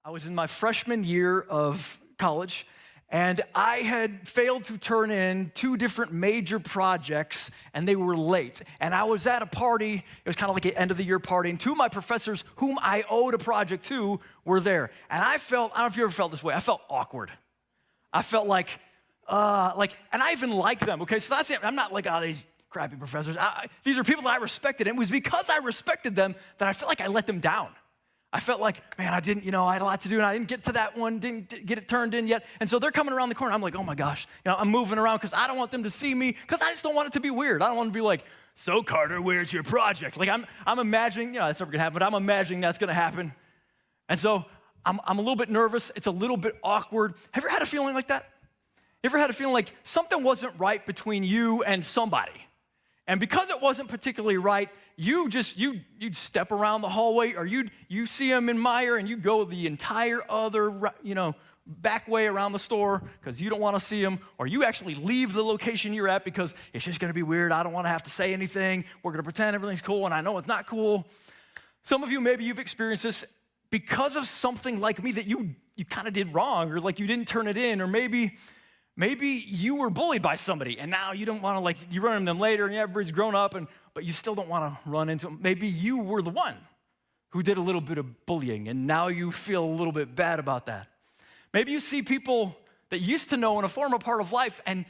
I was in my freshman year of college, and I had failed to turn in 2 different major projects, and they were late. And I was at a party, it was kind of like an end of the year party, and 2 of my professors whom I owed a project to were there. And I don't know if you ever felt this way, I felt awkward. I felt like, and I even like them, okay? So I'm not like, these crappy professors. These are people that I respected, and it was because I respected them that I felt like I let them down. I felt like, man, I had a lot to do, and I didn't get to that one, didn't get it turned in yet. And so they're coming around the corner. I'm like, oh my gosh, I'm moving around because I don't want them to see me, because I just don't want it to be weird. I don't want to be like, so Carter, where's your project? Like I'm imagining, that's never gonna happen, but I'm imagining that's gonna happen. And so I'm a little bit nervous. It's a little bit awkward. Have you ever had a feeling like that? You ever had a feeling like something wasn't right between you and somebody? And because it wasn't particularly right, you'd step around the hallway, or you see them in Meyer, and you go the entire other, back way around the store because you don't want to see them, or you actually leave the location you're at because it's just going to be weird. I don't want to have to say anything. We're going to pretend everything's cool, and I know it's not cool. Some of you, maybe you've experienced this because of something like me that you kind of did wrong, or like you didn't turn it in, or maybe you were bullied by somebody, and now you don't want to, you run into them later, and everybody's grown up, but you still don't want to run into them. Maybe you were the one who did a little bit of bullying, and now you feel a little bit bad about that. Maybe you see people that you used to know in a former part of life, and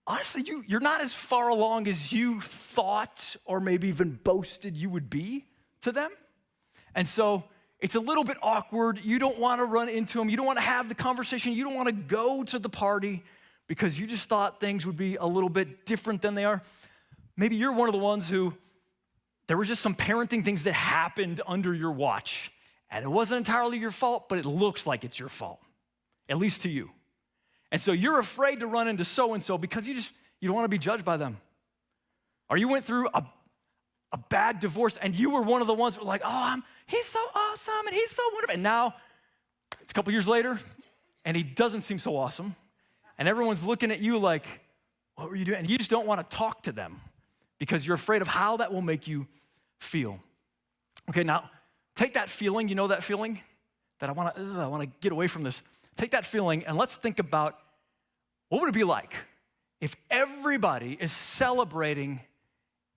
honestly, you're not as far along as you thought or maybe even boasted you would be to them. And so it's a little bit awkward. You don't want to run into them. You don't want to have the conversation. You don't want to go to the party because you just thought things would be a little bit different than they are. Maybe you're one of the ones who there was just some parenting things that happened under your watch, and it wasn't entirely your fault, but it looks like it's your fault, at least to you. And so you're afraid to run into so-and-so because you don't want to be judged by them. Or you went through a bad divorce, and you were one of the ones who were like, he's so awesome, and he's so wonderful. And now, it's a couple years later, and he doesn't seem so awesome. And everyone's looking at you like, what were you doing? And you just don't want to talk to them because you're afraid of how that will make you feel. Okay, now, take that feeling, that feeling that I want to get away from this. Take that feeling, and let's think about what would it be like if everybody is celebrating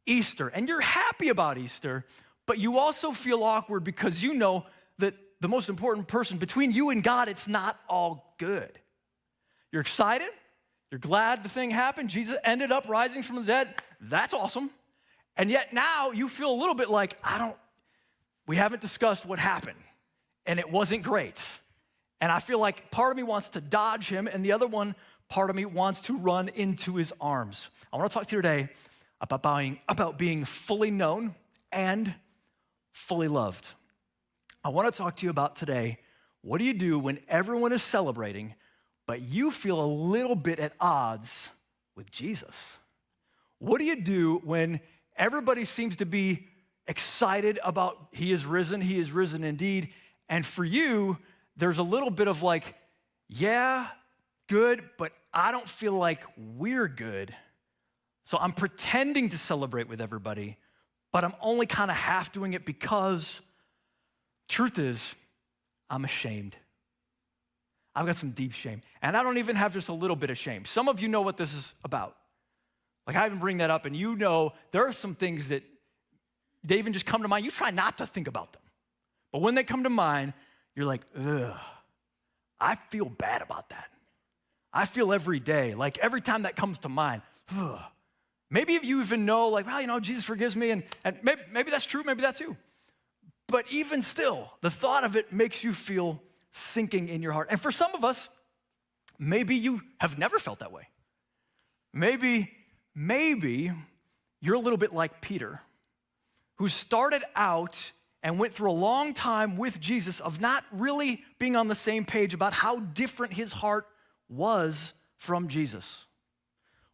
Easter, and you're happy about Easter, but you also feel awkward because you know that the most important person between you and God, it's not all good. You're excited. You're glad the thing happened. Jesus ended up rising from the dead. That's awesome. And yet now you feel a little bit like, we haven't discussed what happened, and it wasn't great. And I feel like part of me wants to dodge him, and the other part of me wants to run into his arms. I want to talk to you today about being fully known and fully loved. I want to talk to you about today, what do you do when everyone is celebrating, but you feel a little bit at odds with Jesus? What do you do when everybody seems to be excited about he is risen indeed, and for you, there's a little bit of like, yeah, good, but I don't feel like we're good. So I'm pretending to celebrate with everybody, but I'm only kind of half doing it because truth is, I'm ashamed. I've got some deep shame. And I don't even have just a little bit of shame. Some of you know what this is about. Like I even bring that up, and you know there are some things that they even just come to mind. You try not to think about them. But when they come to mind, you're like, ugh, I feel bad about that. I feel every day, like every time that comes to mind, ugh. Maybe if you even know, like, well, Jesus forgives me, and maybe that's true, maybe that's you. But even still, the thought of it makes you feel sinking in your heart. And for some of us, maybe you have never felt that way. Maybe you're a little bit like Peter, who started out and went through a long time with Jesus of not really being on the same page about how different his heart was from Jesus.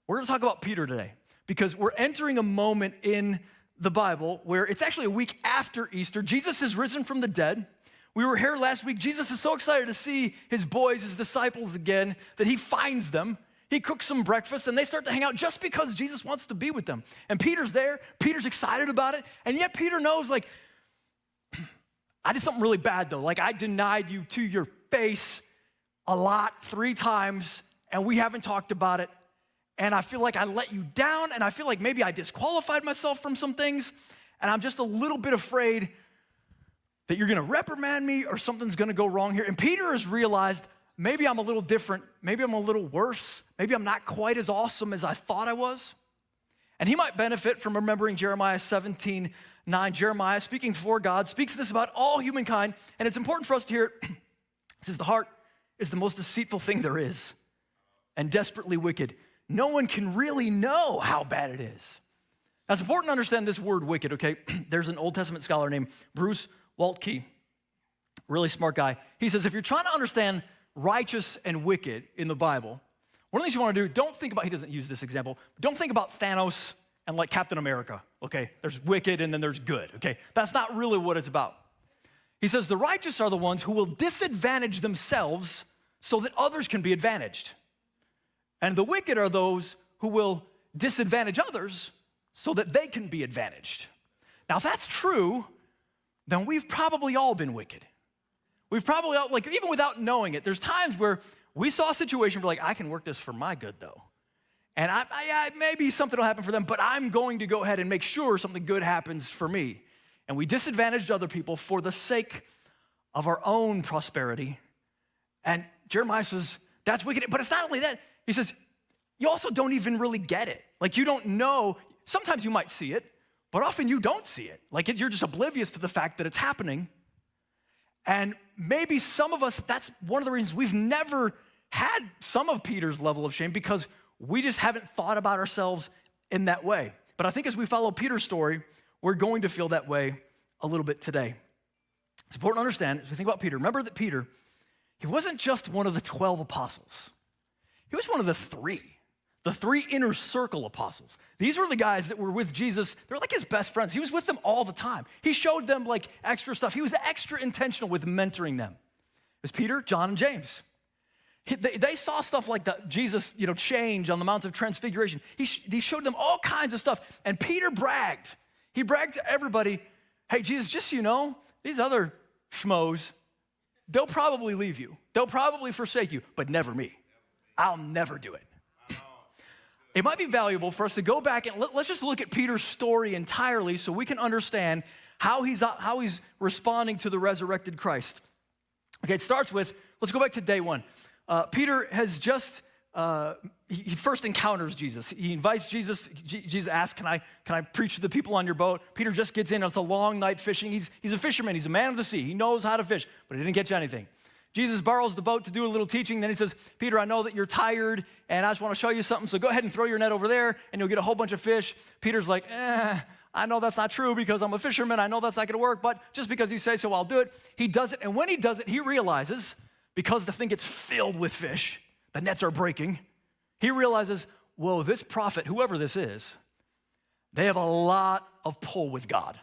We're going to talk about Peter today because we're entering a moment in the Bible where it's actually a week after Easter. Jesus is risen from the dead. We were here last week. Jesus is so excited to see his boys, his disciples again, that he finds them. He cooks some breakfast, and they start to hang out just because Jesus wants to be with them. And Peter's there. Peter's excited about it. And yet Peter knows, like, I did something really bad though. Like I denied you to your face a lot, 3 times, and we haven't talked about it. And I feel like I let you down, and I feel like maybe I disqualified myself from some things, and I'm just a little bit afraid that you're gonna reprimand me or something's gonna go wrong here. And Peter has realized maybe I'm a little different, maybe I'm a little worse, maybe I'm not quite as awesome as I thought I was. And he might benefit from remembering Jeremiah 17:9. Jeremiah, speaking for God, speaks this about all humankind, and it's important for us to hear it. It says, the heart is the most deceitful thing there is and desperately wicked. No one can really know how bad it is. Now, it's important to understand this word wicked, okay? There's an Old Testament scholar named Bruce Waltke, really smart guy. He says, if you're trying to understand righteous and wicked in the Bible, one of the things you want to do, don't think about, he doesn't use this example, don't think about Thanos and like Captain America, okay? There's wicked and then there's good, okay? That's not really what it's about. He says, the righteous are the ones who will disadvantage themselves so that others can be advantaged. And the wicked are those who will disadvantage others so that they can be advantaged. Now, if that's true, then we've probably all been wicked. We've probably all, like, even without knowing it, there's times where we saw a situation where, like, I can work this for my good, though. And I maybe something will happen for them, but I'm going to go ahead and make sure something good happens for me. And we disadvantaged other people for the sake of our own prosperity. And Jeremiah says, that's wicked. But it's not only that. He says, you also don't even really get it. Like, you don't know. Sometimes you might see it, but often you don't see it. Like, you're just oblivious to the fact that it's happening. And maybe some of us, that's one of the reasons we've never had some of Peter's level of shame, because we just haven't thought about ourselves in that way. But I think as we follow Peter's story, we're going to feel that way a little bit today. It's important to understand, as we think about Peter, remember that Peter, he wasn't just one of the 12 apostles. He was one of the three inner circle apostles. These were the guys that were with Jesus. They're like his best friends. He was with them all the time. He showed them like extra stuff. He was extra intentional with mentoring them. It was Peter, John, and James. They saw stuff like Jesus, change on the Mount of Transfiguration. He showed them all kinds of stuff. And Peter bragged. He bragged to everybody, hey, Jesus, just so you know, these other schmoes, they'll probably leave you. They'll probably forsake you, but never me. I'll never do it. It might be valuable for us to go back and let's just look at Peter's story entirely so we can understand how he's responding to the resurrected Christ. Okay, it starts with, let's go back to day 1. Peter has just, he first encounters Jesus. He invites Jesus. Jesus asks, can I preach to the people on your boat? Peter just gets in. It's a long night fishing. He's a fisherman. He's a man of the sea. He knows how to fish, but he didn't catch anything. Jesus borrows the boat to do a little teaching. Then he says, Peter, I know that you're tired, and I just want to show you something, so go ahead and throw your net over there, and you'll get a whole bunch of fish. Peter's like, I know that's not true because I'm a fisherman. I know that's not going to work, but just because you say so, I'll do it. He does it, and when he does it, he realizes, because the thing gets filled with fish, the nets are breaking, he realizes, whoa, this prophet, whoever this is, they have a lot of pull with God.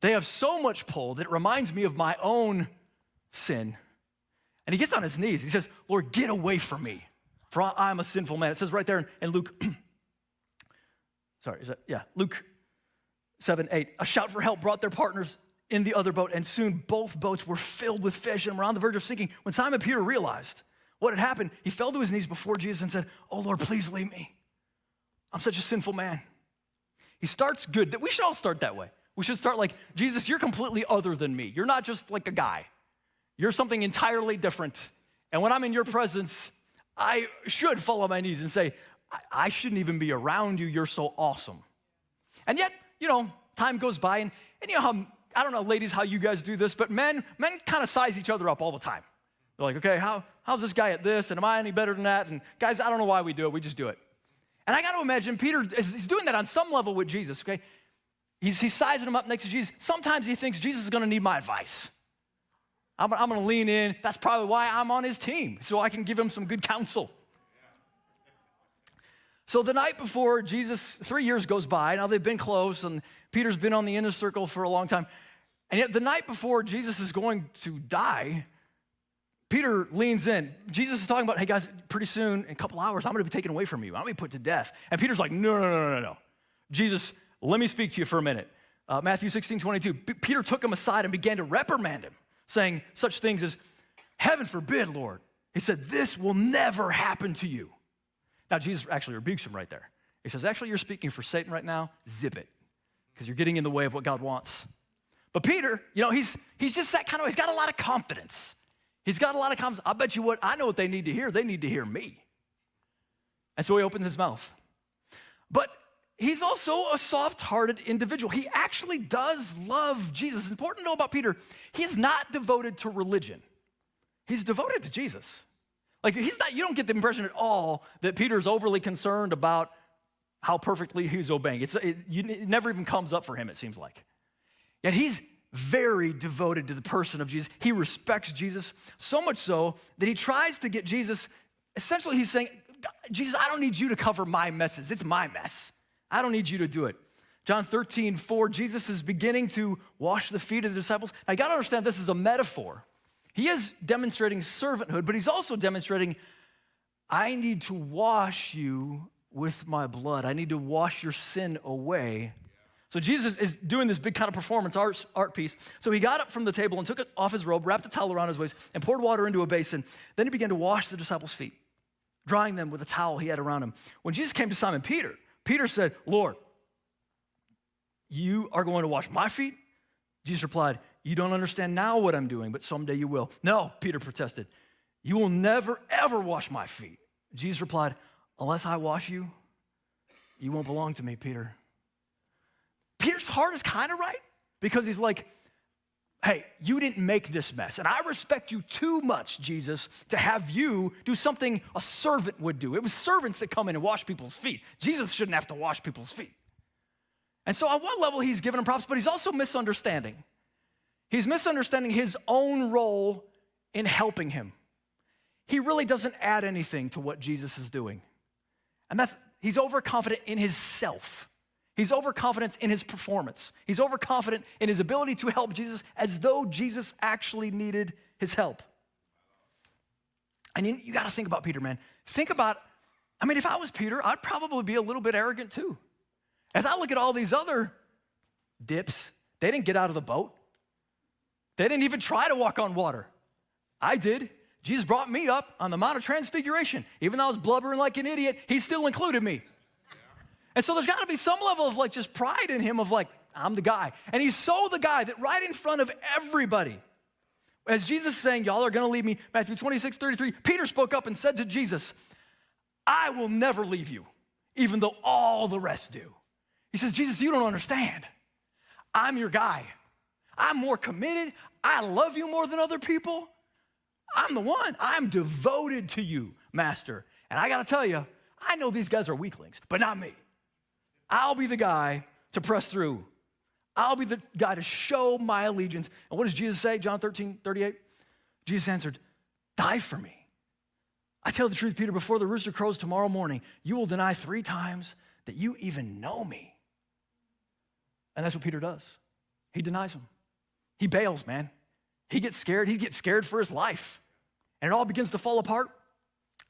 They have so much pull that it reminds me of my own sin. And he gets on his knees. He says, Lord, get away from me, for I'm a sinful man. It says right there in Luke, Luke 7:8. A shout for help brought their partners in the other boat, and soon both boats were filled with fish and were on the verge of sinking. When Simon Peter realized what had happened, he fell to his knees before Jesus and said, oh, Lord, please leave me. I'm such a sinful man. He starts good. We should all start that way. We should start like, Jesus, you're completely other than me. You're not just like a guy. You're something entirely different. And when I'm in your presence, I should fall on my knees and say, I shouldn't even be around you. You're so awesome. And yet, time goes by, and you know how, I don't know, ladies, how you guys do this, but men kind of size each other up all the time. They're like, okay, how's this guy at this? And am I any better than that? And guys, I don't know why we do it. We just do it. And I got to imagine Peter is doing that on some level with Jesus, okay? He's sizing him up next to Jesus. Sometimes he thinks Jesus is going to need my advice. I'm going to lean in. That's probably why I'm on his team, so I can give him some good counsel. So the night before Jesus, 3 years goes by. Now they've been close, and Peter's been on the inner circle for a long time. And yet the night before Jesus is going to die, Peter leans in. Jesus is talking about, hey guys, pretty soon, in a couple hours, I'm going to be taken away from you. I'm going to be put to death. And Peter's like, no. Jesus, let me speak to you for a minute. Matthew 16:22, Peter took him aside and began to reprimand him, saying such things as, "Heaven forbid, Lord." He said, "This will never happen to you." Now, Jesus actually rebukes him right there. He says, actually, you're speaking for Satan right now. Zip it, because you're getting in the way of what God wants. But Peter, he's just that kind of, he's got a lot of confidence. He's got a lot of confidence. I bet you what, I know what they need to hear. They need to hear me. And so he opens his mouth. But he's also a soft-hearted individual. He actually does love Jesus. It's important to know about Peter. He is not devoted to religion. He's devoted to Jesus. Like, you don't get the impression at all that Peter's overly concerned about how perfectly he's obeying. It never even comes up for him, it seems like. Yet he's very devoted to the person of Jesus. He respects Jesus, so much so that he tries to get Jesus, essentially he's saying, Jesus, I don't need you to cover my messes. It's my mess. I don't need you to do it. John 13:4, Jesus is beginning to wash the feet of the disciples. Now, you got to understand this is a metaphor. He is demonstrating servanthood, but he's also demonstrating, I need to wash you with my blood. I need to wash your sin away. So Jesus is doing this big kind of performance art piece. So he got up from the table and took it off his robe, wrapped a towel around his waist, and poured water into a basin. Then he began to wash the disciples' feet, drying them with a towel he had around him. When Jesus came to Simon Peter, Peter said, Lord, you are going to wash my feet? Jesus replied, you don't understand now what I'm doing, but someday you will. No, Peter protested, you will never, ever wash my feet. Jesus replied, unless I wash you, you won't belong to me, Peter. Peter's heart is kind of right, because he's like, hey, you didn't make this mess, and I respect you too much, Jesus, to have you do something a servant would do. It was servants that come in and wash people's feet. Jesus shouldn't have to wash people's feet. And so on one level, he's giving him props, but he's also misunderstanding. He's misunderstanding his own role in helping him. He really doesn't add anything to what Jesus is doing. And he's overconfident in his self. He's overconfident in his performance. He's overconfident in his ability to help Jesus as though Jesus actually needed his help. And you got to think about Peter, man. Think about, if I was Peter, I'd probably be a little bit arrogant too. As I look at all these other dips, they didn't get out of the boat. They didn't even try to walk on water. I did. Jesus brought me up on the Mount of Transfiguration. Even though I was blubbering like an idiot, he still included me. And so there's got to be some level of just pride in him of I'm the guy. And he's so the guy that right in front of everybody, as Jesus is saying, y'all are going to leave me, Matthew 26:33, Peter spoke up and said to Jesus, I will never leave you, even though all the rest do. He says, Jesus, you don't understand. I'm your guy. I'm more committed. I love you more than other people. I'm the one. I'm devoted to you, Master. And I got to tell you, I know these guys are weaklings, but not me. I'll be the guy to press through. I'll be the guy to show my allegiance. And what does Jesus say, John 13:38? Jesus answered, die for me. I tell the truth, Peter, before the rooster crows tomorrow morning, you will deny 3 times that you even know me. And that's what Peter does. He denies him. He bails, man. He gets scared. He gets scared for his life. And it all begins to fall apart.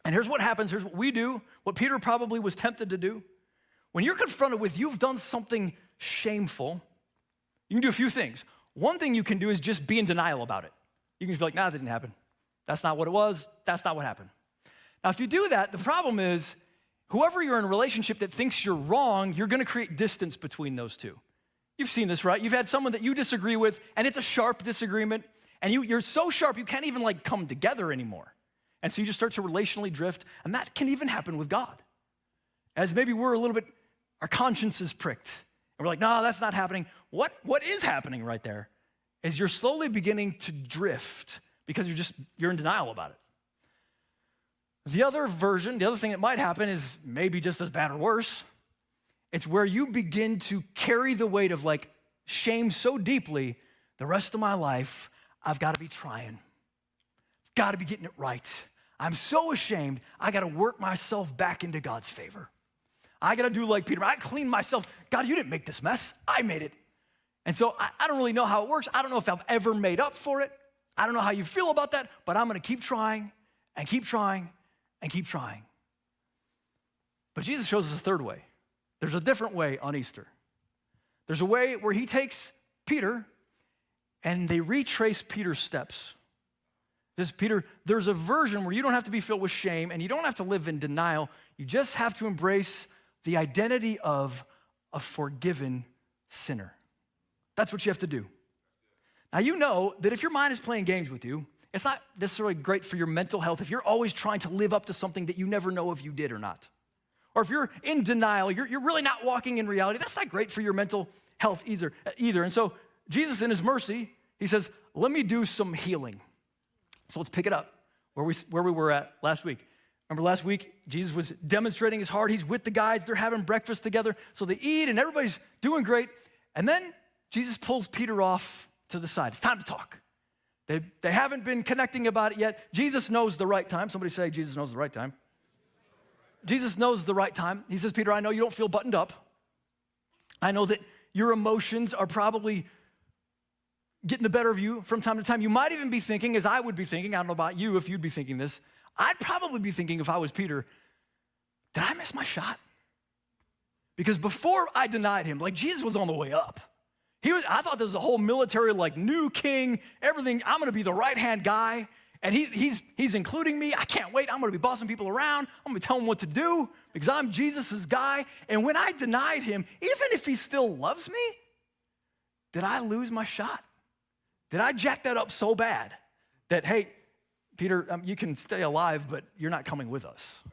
And here's what happens. Here's what we do, what Peter probably was tempted to do. When you're confronted with you've done something shameful, you can do a few things. One thing you can do is just be in denial about it. You can just be like, nah, that didn't happen. That's not what it was. That's not what happened. Now, if you do that, the problem is whoever you're in a relationship that thinks you're wrong, you're going to create distance between those two. You've seen this, right? You've had someone that you disagree with, and it's a sharp disagreement, and you're so sharp you can't even come together anymore. And so you just start to relationally drift, and that can even happen with God. As maybe we're a little bit, our conscience is pricked, and we're like, no, that's not happening. What is happening right there is you're slowly beginning to drift because you're in denial about it. The other thing that might happen is maybe just as bad or worse. It's where you begin to carry the weight of shame so deeply, the rest of my life, I've got to be trying. Got to be getting it right. I'm so ashamed, I got to work myself back into God's favor. I got to do like Peter. I clean myself. God, you didn't make this mess. I made it. And so I don't really know how it works. I don't know if I've ever made up for it. I don't know how you feel about that, but I'm going to keep trying and keep trying and keep trying. But Jesus shows us a third way. There's a different way on Easter. There's a way where he takes Peter and they retrace Peter's steps. Peter, there's a version where you don't have to be filled with shame and you don't have to live in denial. You just have to embrace the identity of a forgiven sinner. That's what you have to do. Now, you know that if your mind is playing games with you, it's not necessarily great for your mental health if you're always trying to live up to something that you never know if you did or not. Or if you're in denial, you're really not walking in reality. That's not great for your mental health either. And so Jesus, in his mercy, he says, let me do some healing. So let's pick it up where we were at last week. Remember last week, Jesus was demonstrating his heart. He's with the guys. They're having breakfast together. So they eat and everybody's doing great. And then Jesus pulls Peter off to the side. It's time to talk. They haven't been connecting about it yet. Jesus knows the right time. Somebody say Jesus knows the right time. Jesus knows the right time. He says, Peter, I know you don't feel buttoned up. I know that your emotions are probably getting the better of you from time to time. You might even be thinking, as I would be thinking, I don't know about you if you'd be thinking this, I'd probably be thinking if I was Peter, did I miss my shot? Because before I denied him, like Jesus was on the way up. I thought this was a whole military, like new king, everything. I'm gonna be the right-hand guy. And he's including me. I can't wait. I'm gonna be bossing people around. I'm gonna tell them what to do because I'm Jesus's guy. And when I denied him, even if he still loves me, did I lose my shot? Did I jack that up so bad that, hey, Peter, you can stay alive, but you're not coming with us.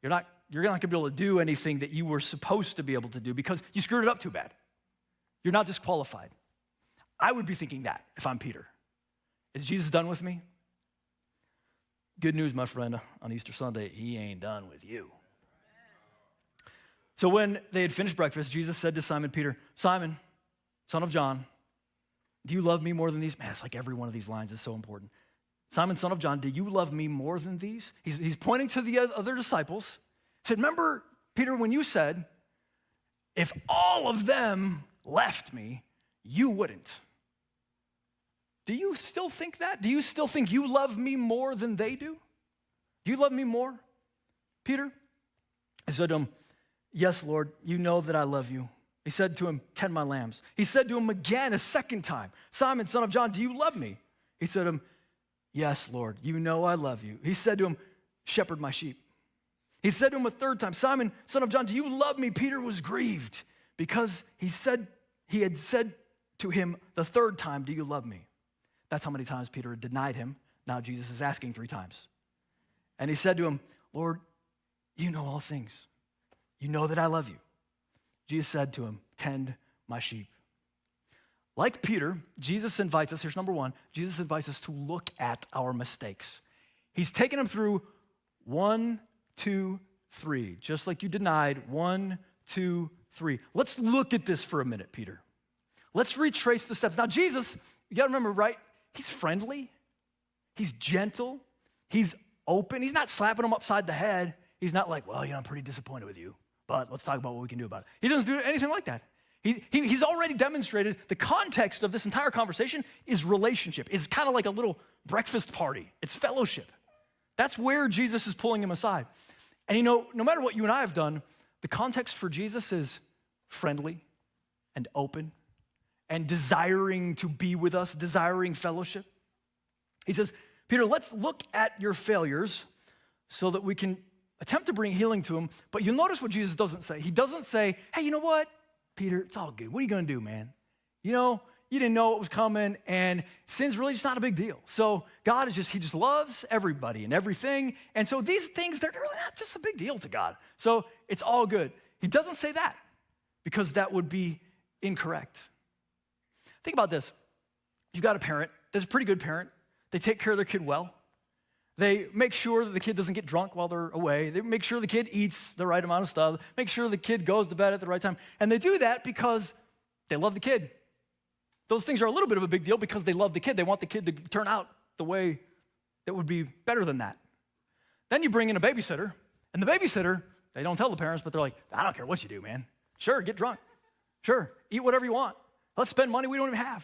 You're not gonna be able to do anything that you were supposed to be able to do because you screwed it up too bad. You're not disqualified. I would be thinking that if I'm Peter. Is Jesus done with me? Good news, my friend, on Easter Sunday, he ain't done with you. So when they had finished breakfast, Jesus said to Simon Peter, Simon, son of John, do you love me more than these? Man, it's like every one of these lines is so important. Simon, son of John, do you love me more than these? He's pointing to the other disciples. He said, remember, Peter, when you said, if all of them left me, you wouldn't. Do you still think that? Do you still think you love me more than they do? Do you love me more, Peter? I said to him, yes, Lord, you know that I love you. He said to him, tend my lambs. He said to him again a second time, Simon, son of John, do you love me? He said to him, yes, Lord, you know I love you. He said to him, shepherd my sheep. He said to him a third time, Simon, son of John, do you love me? Peter was grieved because he had said to him the third time, do you love me? That's how many times Peter had denied him. Now Jesus is asking 3 times. And he said to him, Lord, you know all things. You know that I love you. Jesus said to him, tend my sheep. Like Peter, Jesus invites us, here's number 1, Jesus invites us to look at our mistakes. He's taken them through 1, 2, 3, just like you denied 1, 2, 3. Let's look at this for a minute, Peter. Let's retrace the steps. Now, Jesus, you gotta remember, right? He's friendly, he's gentle, he's open. He's not slapping him upside the head. He's not like, well, I'm pretty disappointed with you, but let's talk about what we can do about it. He doesn't do anything like that. He's already demonstrated the context of this entire conversation is relationship. It's kind of like a little breakfast party. It's fellowship. That's where Jesus is pulling him aside. And no matter what you and I have done, the context for Jesus is friendly and open and desiring to be with us, desiring fellowship. He says, Peter, let's look at your failures so that we can attempt to bring healing to them. But you'll notice what Jesus doesn't say. He doesn't say, hey, you know what, Peter, it's all good. What are you gonna do, man? You didn't know it was coming, and sin's really just not a big deal. So God he just loves everybody and everything. And so these things, they're really not just a big deal to God. So it's all good. He doesn't say that because that would be incorrect. Think about this. You've got a parent that's a pretty good parent. They take care of their kid well. They make sure that the kid doesn't get drunk while they're away. They make sure the kid eats the right amount of stuff. Make sure the kid goes to bed at the right time. And they do that because they love the kid. Those things are a little bit of a big deal because they love the kid. They want the kid to turn out the way that would be better than that. Then you bring in a babysitter, and the babysitter, they don't tell the parents, but they're like, I don't care what you do, man. Sure, get drunk. Sure, eat whatever you want. Let's spend money we don't even have.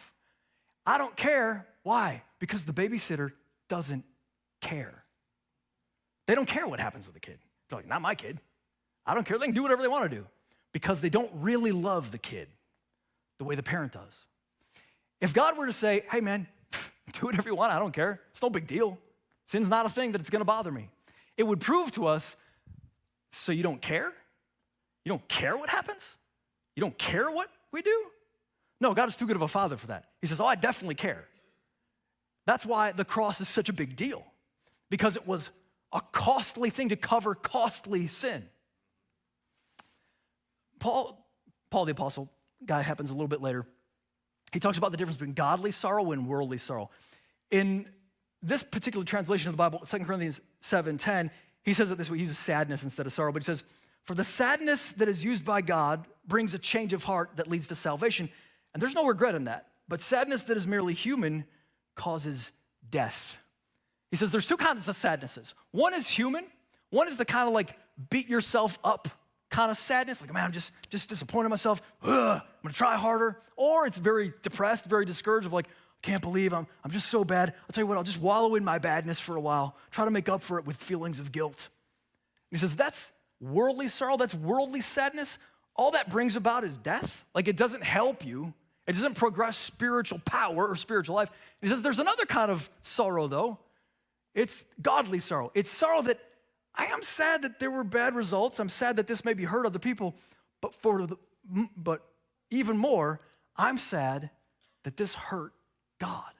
I don't care. Why? Because the babysitter doesn't care. They don't care what happens to the kid. They're like, not my kid. I don't care. They can do whatever they want to do because they don't really love the kid. the way the parent does. If God were to say, hey man, do whatever you want, I don't care. It's no big deal. Sin's not a thing that it's gonna bother me. It would prove to us, so you don't care? You don't care what happens? You don't care what we do? No, God is too good of a father for that. He says, I definitely care. That's why the cross is such a big deal, because it was a costly thing to cover costly sin. Paul the Apostle, guy happens a little bit later, he talks about the difference between godly sorrow and worldly sorrow. In this particular translation of the Bible, 2 Corinthians 7:10, he says it this way, he uses sadness instead of sorrow, but he says, for the sadness that is used by God brings a change of heart that leads to salvation, and there's no regret in that, but sadness that is merely human causes death. He says there's two kinds of sadnesses. One is human, one is the kind of like beat yourself up kind of sadness, like, man, I'm just disappointed in myself. I'm gonna try harder. Or it's very depressed, very discouraged of like, I can't believe I'm just so bad. I'll tell you what, I'll just wallow in my badness for a while, try to make up for it with feelings of guilt. He says that's worldly sorrow, that's worldly sadness. All that brings about is death. Like it doesn't help you. It doesn't progress spiritual power or spiritual life. He says there's another kind of sorrow though. It's godly sorrow. It's sorrow that I am sad that there were bad results. I'm sad that this maybe hurt other people, but even more, I'm sad that this hurt God.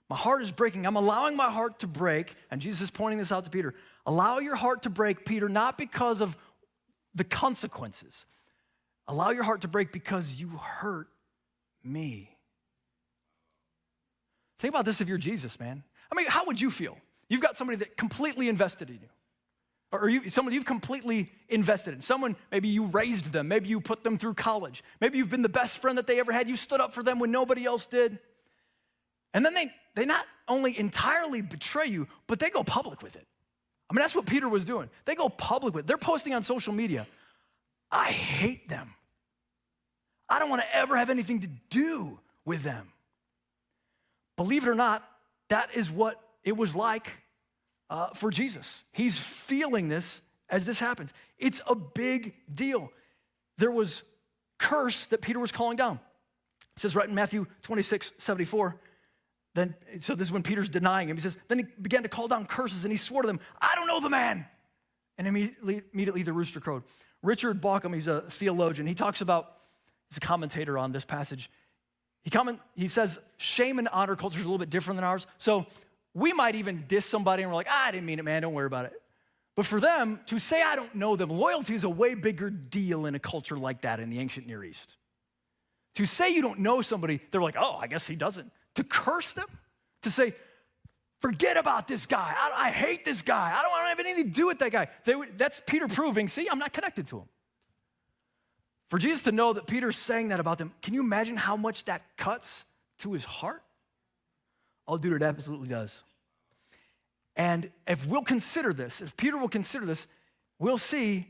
My heart is breaking. I'm allowing my heart to break, and Jesus is pointing this out to Peter. Allow your heart to break, Peter, not because of the consequences. Allow your heart to break because you hurt me. Think about this if you're Jesus, man. I mean, how would you feel? You've got somebody that completely invested in you. Or someone you've completely invested in. Someone, maybe you raised them. Maybe you put them through college. Maybe you've been the best friend that they ever had. You stood up for them when nobody else did. And then they not only entirely betray you, but they go public with it. I mean, that's what Peter was doing. They go public with it. They're posting on social media, I hate them. I don't want to ever have anything to do with them. Believe it or not, that is what it was like for Jesus. He's feeling this as this happens. It's a big deal. There was curse that Peter was calling down. It says right in Matthew 26:74, so this is when Peter's denying him. He says, then he began to call down curses and he swore to them, I don't know the man. And immediately the rooster crowed. Richard Bauckham, he's a theologian. He talks about, he's a commentator on this passage. He says shame and honor culture is a little bit different than ours. So we might even diss somebody and we're like, I didn't mean it, man, don't worry about it. But for them, to say I don't know them, loyalty is a way bigger deal in a culture like that in the ancient Near East. To say you don't know somebody, they're like, oh, I guess he doesn't. To curse them, to say, forget about this guy. I hate this guy. I don't have anything to do with that guy. That's Peter proving, see, I'm not connected to him. For Jesus to know that Peter's saying that about them, can you imagine how much that cuts to his heart? Oh, dude, it absolutely does. And if we'll consider this, if Peter will consider this, we'll see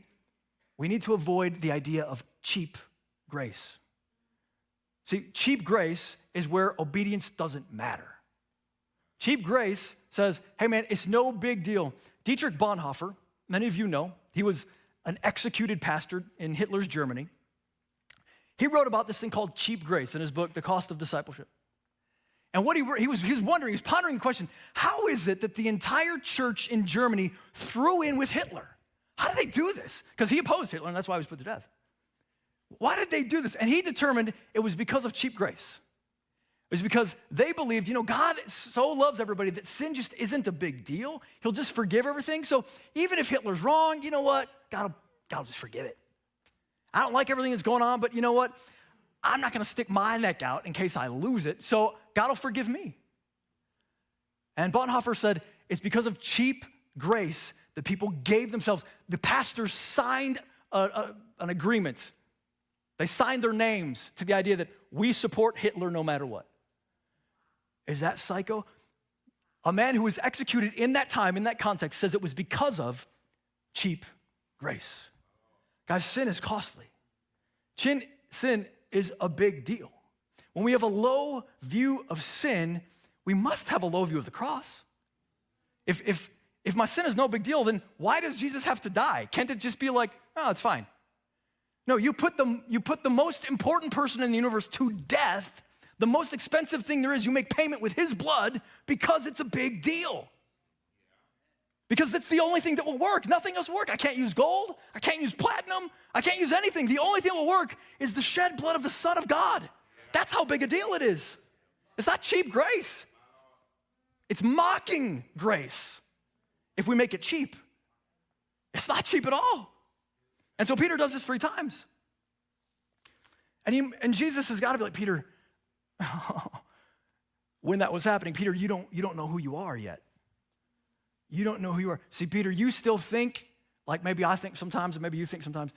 we need to avoid the idea of cheap grace. See, cheap grace is where obedience doesn't matter. Cheap grace says, hey man, it's no big deal. Dietrich Bonhoeffer, many of you know, he was an executed pastor in Hitler's Germany. He wrote about this thing called cheap grace in his book, The Cost of Discipleship. And what he was wondering, he's pondering the question, how is it that the entire church in Germany threw in with Hitler? How did they do this? Because he opposed Hitler, and that's why he was put to death. Why did they do this? And he determined it was because of cheap grace. It was because they believed, God so loves everybody that sin just isn't a big deal. He'll just forgive everything. So even if Hitler's wrong, you know what? God will just forgive it. I don't like everything that's going on, but you know what? I'm not going to stick my neck out in case I lose it, so God will forgive me. And Bonhoeffer said, it's because of cheap grace that people gave themselves. The pastors signed an agreement. They signed their names to the idea that we support Hitler no matter what. Is that psycho? A man who was executed in that time, in that context, says it was because of cheap grace. Guys, sin is costly. Sin is a big deal. When we have a low view of sin, we must have a low view of the cross. If my sin is no big deal, then why does Jesus have to die? Can't it just be like, oh, it's fine? No, you put the most important person in the universe to death, the most expensive thing there is, you make payment with his blood because it's a big deal. Because it's the only thing that will work. Nothing else will work. I can't use gold. I can't use platinum. I can't use anything. The only thing that will work is the shed blood of the Son of God. That's how big a deal it is. It's not cheap grace. It's mocking grace if we make it cheap. It's not cheap at all. And so Peter does this 3 times. And Jesus has got to be like, Peter, when that was happening, Peter, you don't know who you are yet. You don't know who you are. See, Peter, you still think, like maybe I think sometimes, and maybe you think sometimes,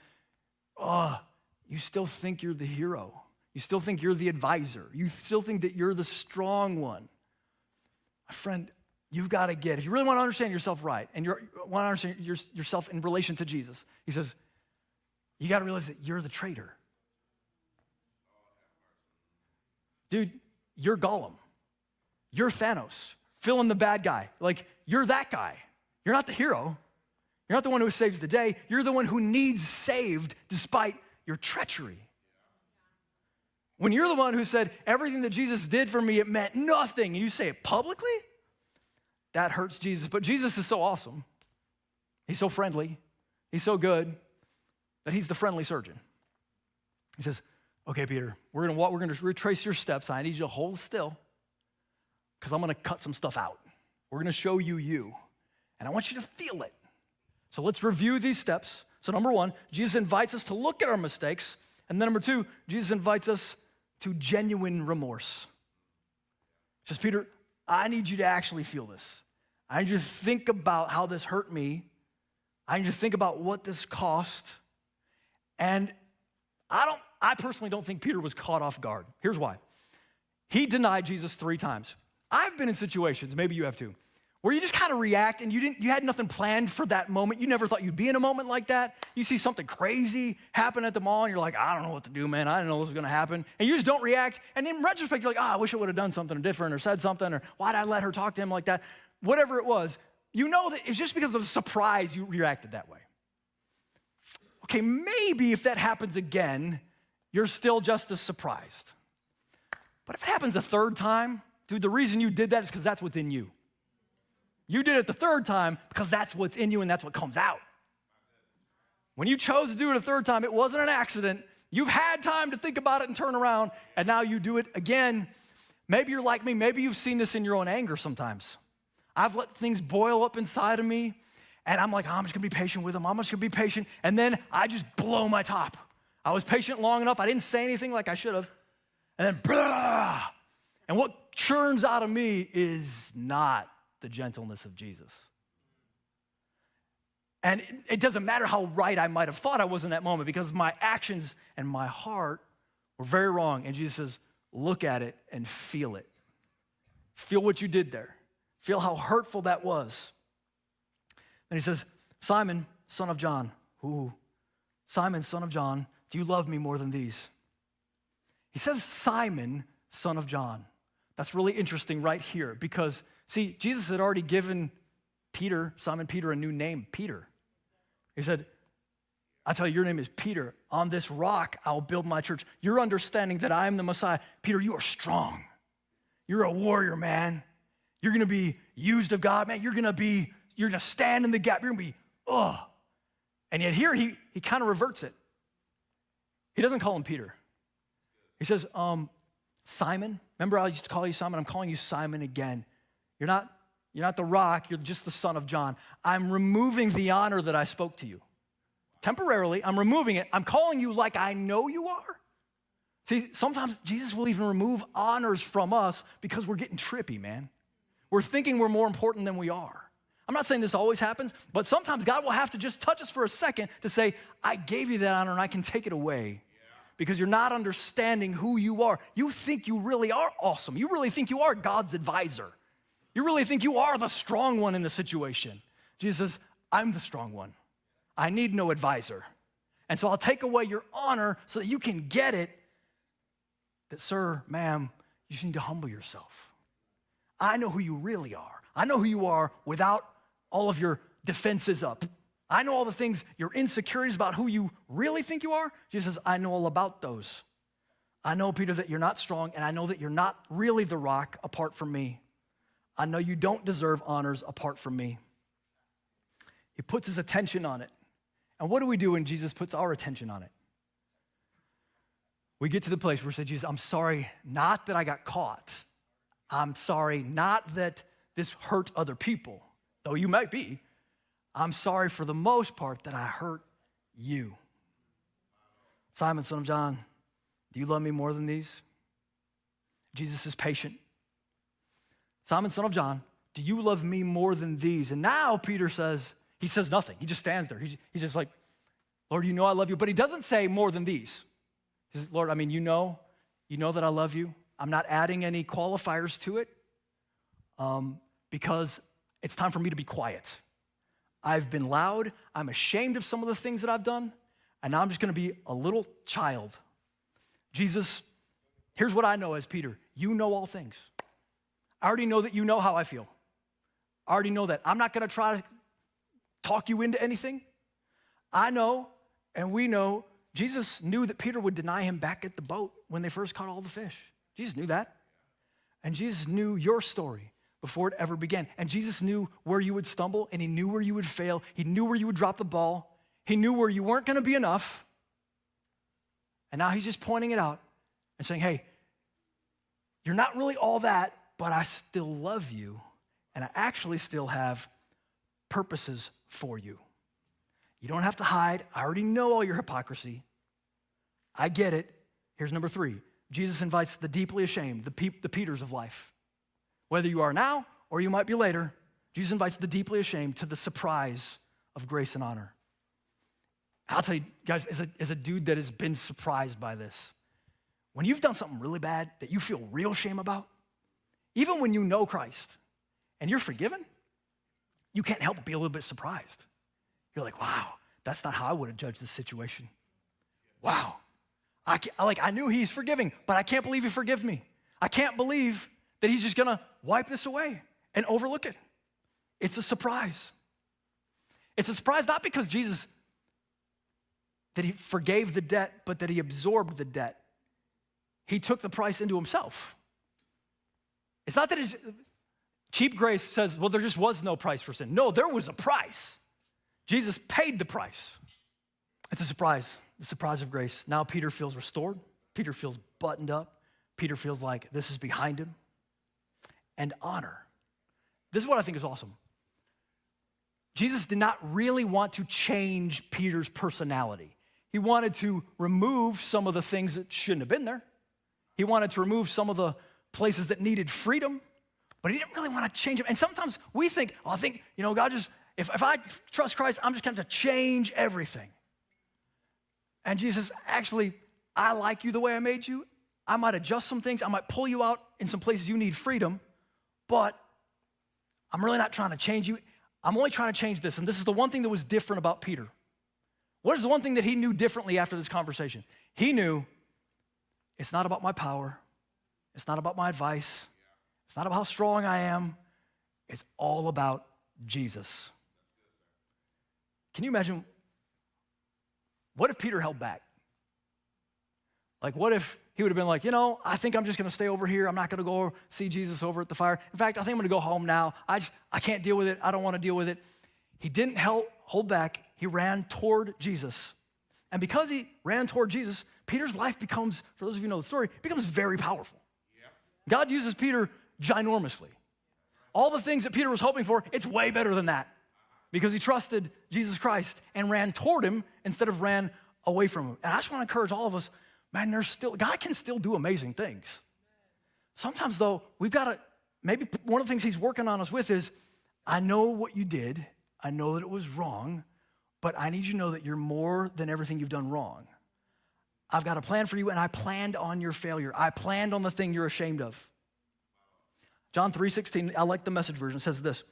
you still think you're the hero. You still think you're the advisor. You still think that you're the strong one. My friend, you've got to get, if you really want to understand yourself right, and you want to understand yourself in relation to Jesus, he says, you got to realize that you're the traitor. Dude, you're Gollum. You're Thanos. Fill in the bad guy. Like, you're that guy. You're not the hero. You're not the one who saves the day. You're the one who needs saved despite your treachery. When you're the one who said, everything that Jesus did for me, it meant nothing, and you say it publicly, that hurts Jesus. But Jesus is so awesome. He's so friendly. He's so good that he's the friendly surgeon. He says, okay, Peter, we're going to retrace your steps. I need you to hold still because I'm going to cut some stuff out. We're going to show you, and I want you to feel it. So let's review these steps. So number 1, Jesus invites us to look at our mistakes. And then number 2, Jesus invites us to genuine remorse. He says, Peter, I need you to actually feel this. I need you to think about how this hurt me. I need you to think about what this cost. And I personally don't think Peter was caught off guard. Here's why. He denied Jesus 3 times. I've been in situations, maybe you have too, where you just kind of react and you had nothing planned for that moment. You never thought you'd be in a moment like that. You see something crazy happen at the mall and you're like, I don't know what to do, man. I didn't know this was gonna happen. And you just don't react. And in retrospect, you're like, I wish I would have done something different or said something, or why'd I let her talk to him like that? Whatever it was, you know that it's just because of surprise you reacted that way. Okay, maybe if that happens again, you're still just as surprised. But if it happens a 3rd time, dude, the reason you did that is because that's what's in you. You did it the 3rd time because that's what's in you and that's what comes out. When you chose to do it a 3rd time, it wasn't an accident. You've had time to think about it and turn around, and now you do it again. Maybe you're like me. Maybe you've seen this in your own anger sometimes. I've let things boil up inside of me, and I'm like, I'm just going to be patient with them. I'm just going to be patient, and then I just blow my top. I was patient long enough. I didn't say anything like I should have, and then, blah, and what churns out of me is not the gentleness of Jesus. And it doesn't matter how right I might have thought I was in that moment, because my actions and my heart were very wrong. And Jesus says, look at it and feel it. Feel what you did there. Feel how hurtful that was. Then he says, Simon, son of John. Ooh, Simon, son of John, do you love me more than these? He says, Simon, son of John. That's really interesting right here because, see, Jesus had already given Peter, Simon Peter, a new name, Peter. He said, I tell you, your name is Peter. On this rock, I'll build my church. You're understanding that I am the Messiah. Peter, you are strong. You're a warrior, man. You're going to be used of God, man. You're going to stand in the gap. You're going to be, And yet here he kind of reverts it. He doesn't call him Peter. He says, Simon. Remember I used to call you Simon? I'm calling you Simon again. You're not the rock. You're just the son of John. I'm removing the honor that I spoke to you. Temporarily, I'm removing it. I'm calling you like I know you are. See, sometimes Jesus will even remove honors from us because we're getting trippy, man. We're thinking we're more important than we are. I'm not saying this always happens, but sometimes God will have to just touch us for a second to say, I gave you that honor and I can take it away because you're not understanding who you are. You think you really are awesome. You really think you are God's advisor. You really think you are the strong one in the situation. Jesus says, I'm the strong one. I need no advisor. And so I'll take away your honor so that you can get it that, sir, ma'am, you just need to humble yourself. I know who you really are. I know who you are without all of your defenses up. I know all the things, your insecurities about who you really think you are. Jesus says, I know all about those. I know, Peter, that you're not strong, and I know that you're not really the rock apart from me. I know you don't deserve honors apart from me. He puts his attention on it. And what do we do when Jesus puts our attention on it? We get to the place where we say, Jesus, I'm sorry, not that I got caught. I'm sorry, not that this hurt other people, though you might be. I'm sorry for the most part that I hurt you. Simon, son of John, do you love me more than these? Jesus is patient. Simon, son of John, do you love me more than these? And now Peter says, he says nothing. He just stands there. He's just like, Lord, you know I love you. But he doesn't say more than these. He says, Lord, I mean, you know that I love you. I'm not adding any qualifiers to it because it's time for me to be quiet. I've been loud. I'm ashamed of some of the things that I've done. And now I'm just going to be a little child. Jesus, here's what I know as Peter. You know all things. I already know that you know how I feel. I already know that. I'm not going to try to talk you into anything. I know, and we know, Jesus knew that Peter would deny him back at the boat when they first caught all the fish. Jesus knew that. And Jesus knew your story before it ever began. And Jesus knew where you would stumble, and he knew where you would fail. He knew where you would drop the ball. He knew where you weren't going to be enough. And now he's just pointing it out and saying, hey, you're not really all that, but I still love you, and I actually still have purposes for you. You don't have to hide. I already know all your hypocrisy. I get it. Here's number 3. Jesus invites the deeply ashamed, the Peters of life. Whether you are now or you might be later, Jesus invites the deeply ashamed to the surprise of grace and honor. I'll tell you, guys, as a dude that has been surprised by this, when you've done something really bad that you feel real shame about, even when you know Christ and you're forgiven, you can't help but be a little bit surprised. You're like, wow, that's not how I would have judged this situation. Wow. I knew he's forgiving, but I can't believe he forgave me. I can't believe that he's just gonna wipe this away and overlook it. It's a surprise. It's a surprise not because Jesus, that he forgave the debt, but that he absorbed the debt. He took the price into himself. It's not that his cheap grace says, well, there just was no price for sin. No, there was a price. Jesus paid the price. It's a surprise, the surprise of grace. Now Peter feels restored. Peter feels buttoned up. Peter feels like this is behind him. And honor. This is what I think is awesome. Jesus did not really want to change Peter's personality. He wanted to remove some of the things that shouldn't have been there. He wanted to remove some of the places that needed freedom, but he didn't really want to change them. And sometimes we think, God just, if I trust Christ, I'm just going to have to change everything. And Jesus, actually, I like you the way I made you. I might adjust some things. I might pull you out in some places you need freedom, but I'm really not trying to change you. I'm only trying to change this. And this is the one thing that was different about Peter. What is the one thing that he knew differently after this conversation? He knew it's not about my power. It's not about my advice. It's not about how strong I am. It's all about Jesus. Can you imagine, what if Peter held back? Like, what if he would have been like, I think I'm just going to stay over here. I'm not going to go see Jesus over at the fire. In fact, I think I'm going to go home now. I can't deal with it. I don't want to deal with it. He didn't hold back. He ran toward Jesus. And because he ran toward Jesus, Peter's life becomes, for those of you who know the story, becomes very powerful. Yeah. God uses Peter ginormously. All the things that Peter was hoping for, it's way better than that because he trusted Jesus Christ and ran toward him instead of ran away from him. And I just want to encourage all of us, man, God can still do amazing things. Sometimes, though, we've got to, maybe one of the things he's working on us with is, I know what you did. I know that it was wrong, but I need you to know that you're more than everything you've done wrong. I've got a plan for you, and I planned on your failure. I planned on the thing you're ashamed of. John 3:16, I like the Message version, says this.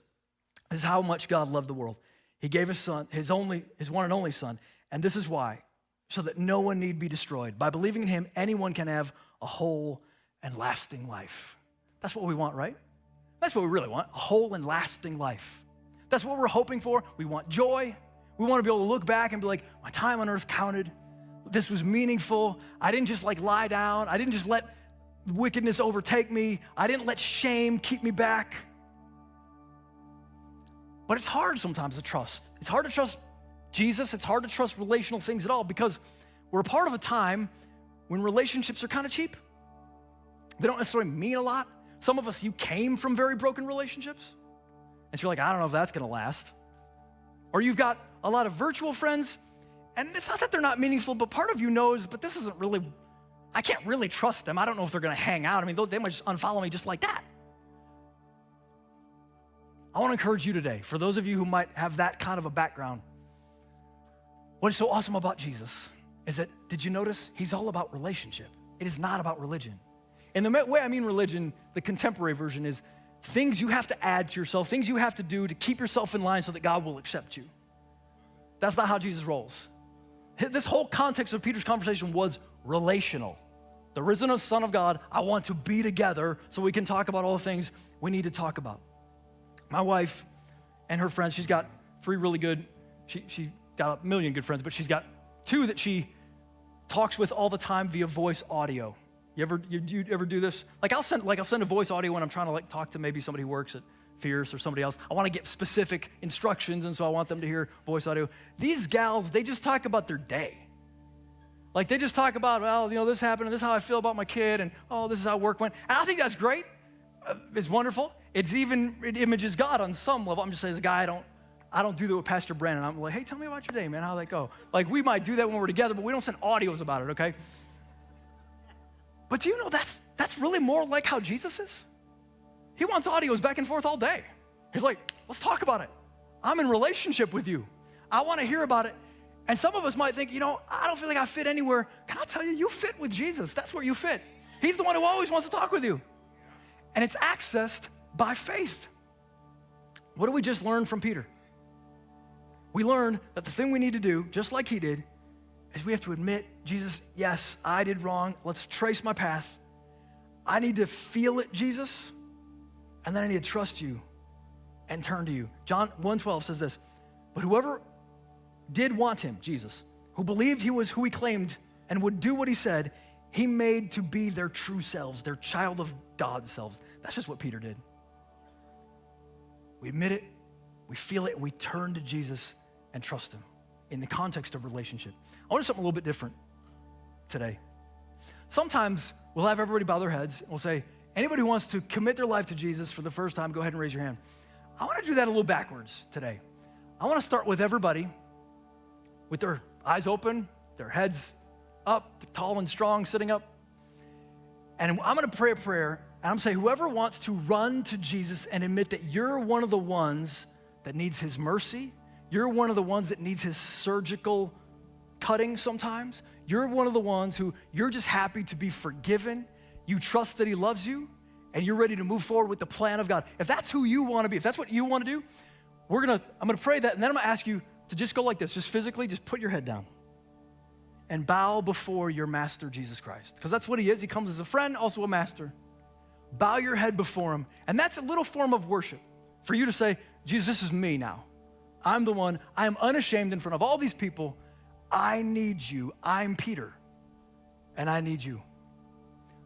This is how much God loved the world. He gave his son, his one and only son, and this is why, so that no one need be destroyed. By believing in him, anyone can have a whole and lasting life. That's what we want, right? That's what we really want, a whole and lasting life. That's what we're hoping for. We want joy. We want to be able to look back and be like, my time on earth counted. This was meaningful. I didn't just like lie down. I didn't just let wickedness overtake me. I didn't let shame keep me back. But it's hard sometimes to trust. It's hard to trust Jesus. It's hard to trust relational things at all because we're a part of a time when relationships are kind of cheap. They don't necessarily mean a lot. Some of us, you came from very broken relationships. And so you're like, I don't know if that's gonna last. Or you've got a lot of virtual friends, and it's not that they're not meaningful, but part of you knows, but this isn't really, I can't really trust them. I don't know if they're gonna hang out. I mean, they might just unfollow me just like that. I wanna encourage you today, for those of you who might have that kind of a background, what is so awesome about Jesus is that, did you notice? He's all about relationship. It is not about religion. And the way I mean religion, the contemporary version is things you have to add to yourself, things you have to do to keep yourself in line so that God will accept you. That's not how Jesus rolls. This whole context of Peter's conversation was relational. The risen Son of God, I want to be together so we can talk about all the things we need to talk about. My wife and her friends, she's got three really good, she got a million good friends, but she's got two that she talks with all the time via voice audio. You ever do this? I'll send a voice audio when I'm trying to talk to maybe somebody who works at Fierce or somebody else. I want to get specific instructions, and so I want them to hear voice audio. These gals, they just talk about their day. They just talk about, well, this happened, and this is how I feel about my kid, and oh, this is how work went. And I think that's great. It's wonderful. It images God on some level. I'm just saying, as a guy, I don't do that with Pastor Brandon. I'm like, hey, tell me about your day, man. How'd that go? We might do that when we're together, but we don't send audios about it, okay? But do you know that's really more like how Jesus is? He wants audios back and forth all day. He's like, let's talk about it. I'm in relationship with you. I want to hear about it. And some of us might think, I don't feel like I fit anywhere. Can I tell you, you fit with Jesus. That's where you fit. He's the one who always wants to talk with you. And it's accessed by faith. What do we just learn from Peter? We learned that the thing we need to do, just like he did, is we have to admit, Jesus, yes, I did wrong. Let's trace my path. I need to feel it, Jesus, and then I need to trust you and turn to you. John 1:12 says this, but whoever did want him, Jesus, who believed he was who he claimed and would do what he said, he made to be their true selves, their child of God selves. That's just what Peter did. We admit it, we feel it, and we turn to Jesus and trust him in the context of relationship. I want to do something a little bit different today. Sometimes we'll have everybody bow their heads and we'll say, anybody who wants to commit their life to Jesus for the first time, go ahead and raise your hand. I want to do that a little backwards today. I want to start with everybody with their eyes open, their heads up, tall and strong, sitting up. And I'm going to pray a prayer, and I'm going to say, whoever wants to run to Jesus and admit that you're one of the ones that needs his mercy, you're one of the ones that needs his surgical cutting sometimes, you're one of the ones who you're just happy to be forgiven, you trust that he loves you, and you're ready to move forward with the plan of God. If that's who you want to be, if that's what you want to do, I'm going to pray that, and then I'm going to ask you to just go like this, just physically, just put your head down and bow before your master, Jesus Christ, because that's what he is. He comes as a friend, also a master. Bow your head before him, and that's a little form of worship for you to say, Jesus, this is me now. I'm the one. I am unashamed in front of all these people. I need you. I'm Peter, and I need you.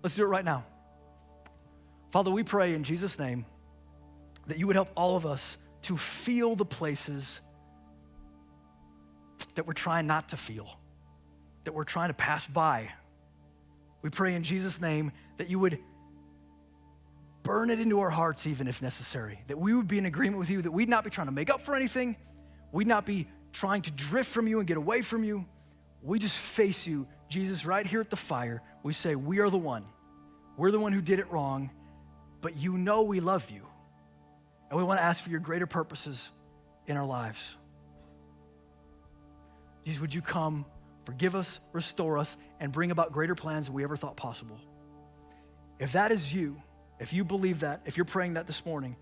Let's do it right now. Father, we pray in Jesus' name that you would help all of us to feel the places that we're trying not to feel, that we're trying to pass by. We pray in Jesus' name that you would burn it into our hearts even if necessary, that we would be in agreement with you, that we'd not be trying to make up for anything, we'd not be trying to drift from you and get away from you. We just face you, Jesus, right here at the fire. We say, we are the one. We're the one who did it wrong, but you know we love you. And we want to ask for your greater purposes in our lives. Jesus, would you come, forgive us, restore us, and bring about greater plans than we ever thought possible? If that is you, if you believe that, if you're praying that this morning,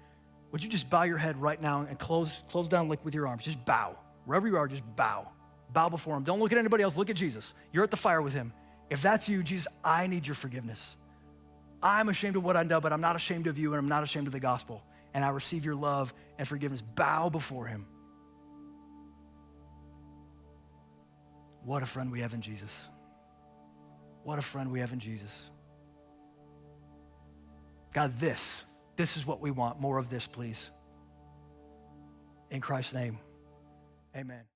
would you just bow your head right now and close down with your arms? Just bow. Wherever you are, just bow. Bow before him. Don't look at anybody else. Look at Jesus. You're at the fire with him. If that's you, Jesus, I need your forgiveness. I'm ashamed of what I've done, but I'm not ashamed of you, and I'm not ashamed of the gospel. And I receive your love and forgiveness. Bow before him. What a friend we have in Jesus. What a friend we have in Jesus. God, this is what we want. More of this, please. In Christ's name, amen.